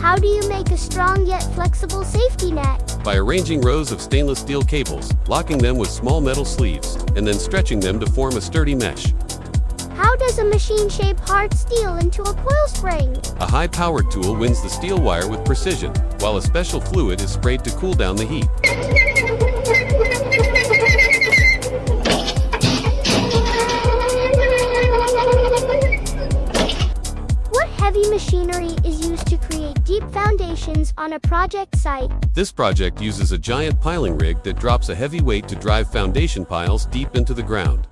How do you make a strong yet flexible safety net? By arranging rows of stainless steel cables, locking them with small metal sleeves, and then stretching them to form a sturdy mesh. How does a machine shape hard steel into a coil spring? A high-powered tool winds the steel wire with precision, while a special fluid is sprayed to cool down the heat. What heavy machinery is used to create deep foundations on a project site? This project uses a giant piling rig that drops a heavy weight to drive foundation piles deep into the ground.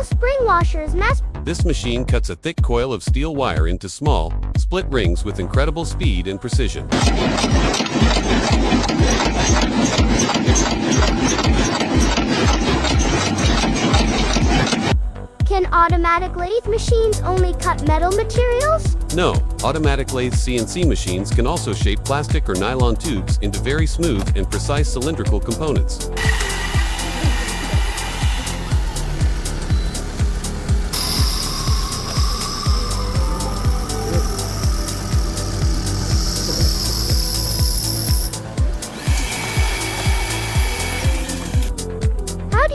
Spring washers mass. This machine cuts a thick coil of steel wire into small, split rings with incredible speed and precision. Can automatic lathe machines only cut metal materials? No, automatic lathe CNC machines can also shape plastic or nylon tubes into very smooth and precise cylindrical components.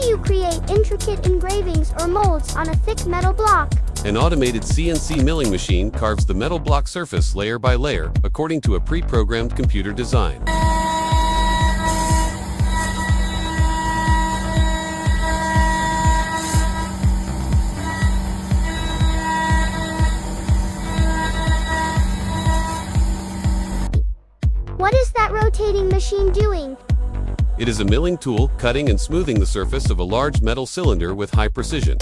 You create intricate engravings or molds on a thick metal block. An automated CNC milling machine carves the metal block surface layer by layer, according to a pre-programmed computer design. What is that rotating machine doing? It is a milling tool, cutting and smoothing the surface of a large metal cylinder with high precision.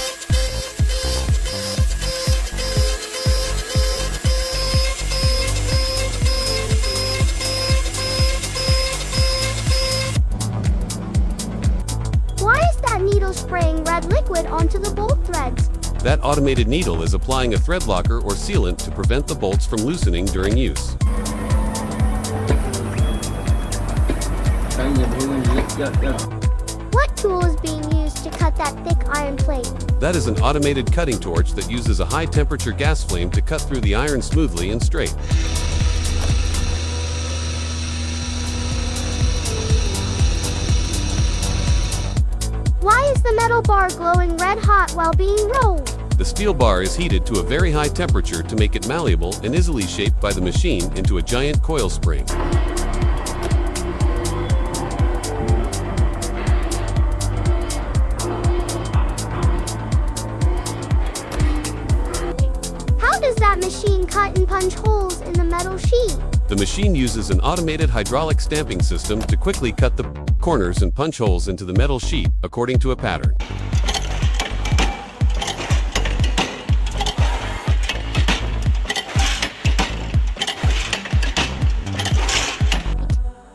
Why is that needle spraying red liquid onto the bolt threads? That automated needle is applying a thread locker or sealant to prevent the bolts from loosening during use. What tool is being used to cut that thick iron plate? That is an automated cutting torch that uses a high-temperature gas flame to cut through the iron smoothly and straight. Why is the metal bar glowing red hot while being rolled? The steel bar is heated to a very high temperature to make it malleable and easily shaped by the machine into a giant coil spring. That machine cut and punch holes in the metal sheet. The machine uses an automated hydraulic stamping system to quickly cut the corners and punch holes into the metal sheet according to a pattern.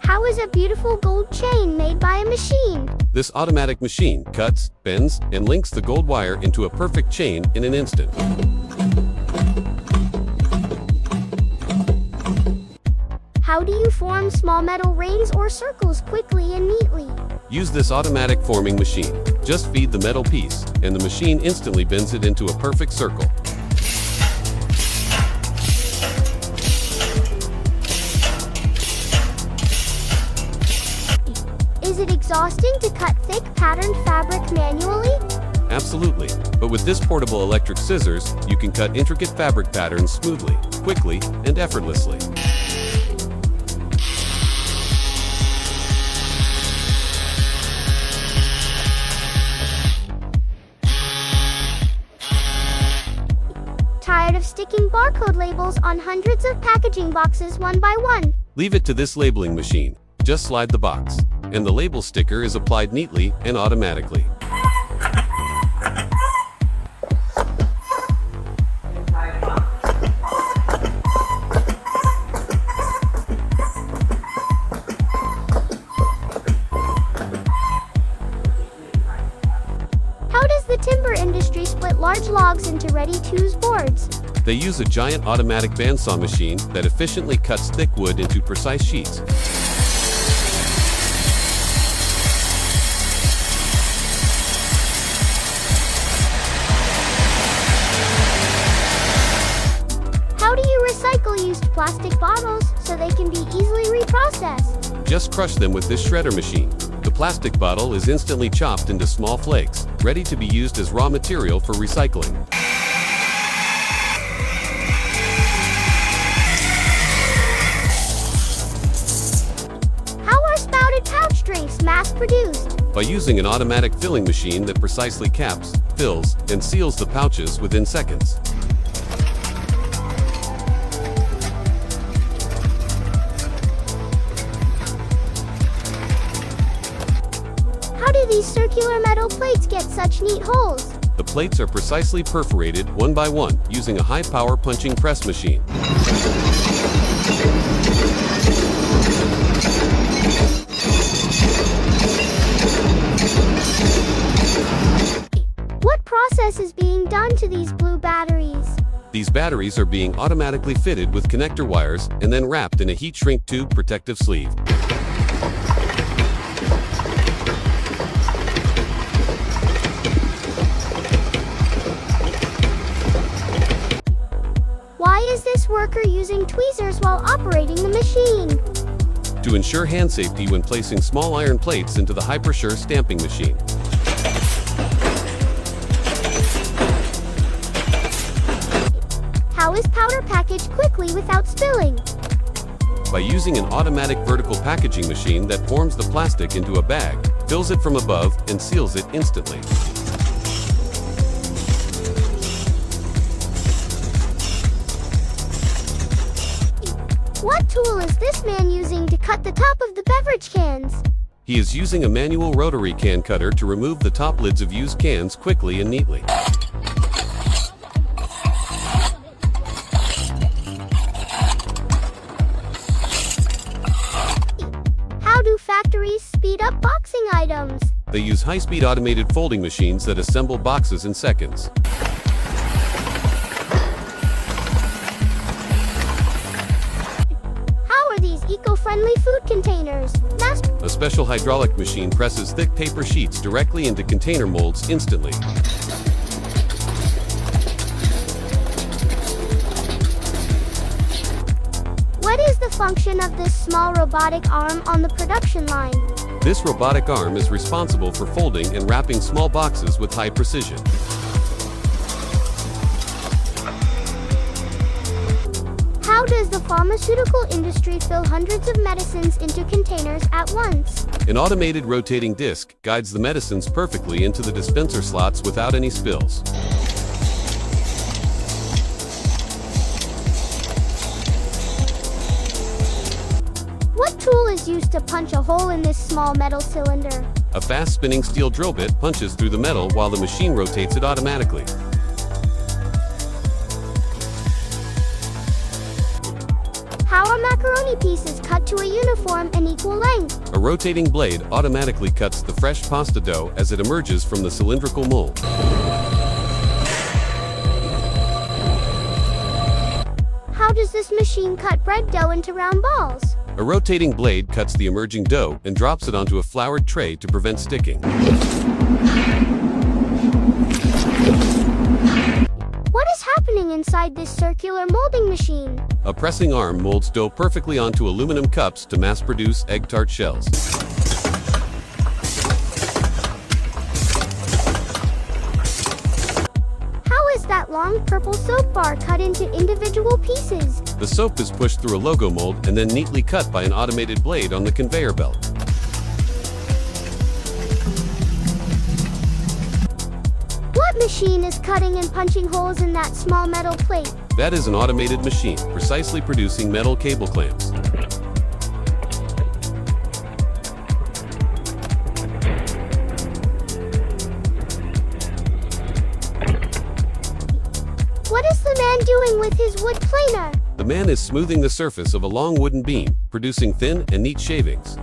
How is a beautiful gold chain made by a machine? This automatic machine cuts, bends, and links the gold wire into a perfect chain in an instant. How do you form small metal rings or circles quickly and neatly? Use this automatic forming machine. Just feed the metal piece, and the machine instantly bends it into a perfect circle. Is it exhausting to cut thick patterned fabric manually? Absolutely, but with this portable electric scissors, you can cut intricate fabric patterns smoothly, quickly, and effortlessly. Tired of sticking barcode labels on hundreds of packaging boxes one by one? Leave it to this labeling machine. Just slide the box, and the label sticker is applied neatly and automatically. How does the timber industry split large logs into ready-to-use boards? They use a giant automatic bandsaw machine that efficiently cuts thick wood into precise sheets. plastic bottles so they can be easily reprocessed. Just crush them with this shredder machine. The plastic bottle is instantly chopped into small flakes, ready to be used as raw material for recycling. How are spouted pouch drinks mass-produced? By using an automatic filling machine that precisely caps, fills, and seals the pouches within seconds. How do these circular metal plates get such neat holes? The plates are precisely perforated one by one using a high-power punching press machine. What process is being done to these blue batteries? These batteries are being automatically fitted with connector wires and then wrapped in a heat shrink tube protective sleeve. Why is this worker using tweezers while operating the machine? To ensure hand safety when placing small iron plates into the HyperSure stamping machine. How is powder packaged quickly without spilling? By using an automatic vertical packaging machine that forms the plastic into a bag, fills it from above, and seals it instantly. What tool is this man using to cut the top of the beverage cans? He is using a manual rotary can cutter to remove the top lids of used cans quickly and neatly. How do factories speed up boxing items? They use high-speed automated folding machines that assemble boxes in seconds. How are these eco-friendly food containers A special hydraulic machine presses thick paper sheets directly into container molds instantly. What is the function of this small robotic arm on the production line? This robotic arm is responsible for folding and wrapping small boxes with high precision. How does the pharmaceutical industry fill hundreds of medicines into containers at once? An automated rotating disc guides the medicines perfectly into the dispenser slots without any spills. What tool is used to punch a hole in this small metal cylinder? A fast spinning steel drill bit punches through the metal while the machine rotates it automatically. How are macaroni pieces cut to a uniform and equal length? A rotating blade automatically cuts the fresh pasta dough as it emerges from the cylindrical mold. How does this machine cut bread dough into round balls? A rotating blade cuts the emerging dough and drops it onto a floured tray to prevent sticking. What is happening inside this circular molding machine? A pressing arm molds dough perfectly onto aluminum cups to mass-produce egg tart shells. How is that long purple soap bar cut into individual pieces? The soap is pushed through a logo mold and then neatly cut by an automated blade on the conveyor belt. What machine is cutting and punching holes in that small metal plate? That is an automated machine, precisely producing metal cable clamps. What is the man doing with his wood planer? The man is smoothing the surface of a long wooden beam, producing thin and neat shavings.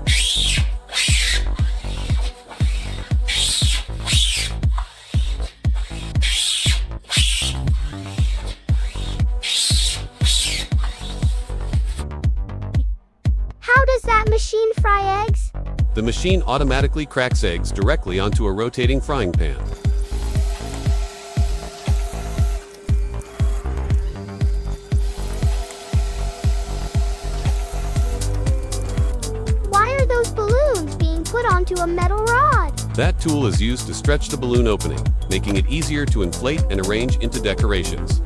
How does that machine fry eggs? The machine automatically cracks eggs directly onto a rotating frying pan. into a metal rod. That tool is used to stretch the balloon opening, making it easier to inflate and arrange into decorations.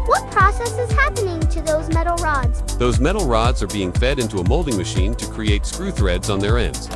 What process is happening to those metal rods? Those metal rods are being fed into a molding machine to create screw threads on their ends.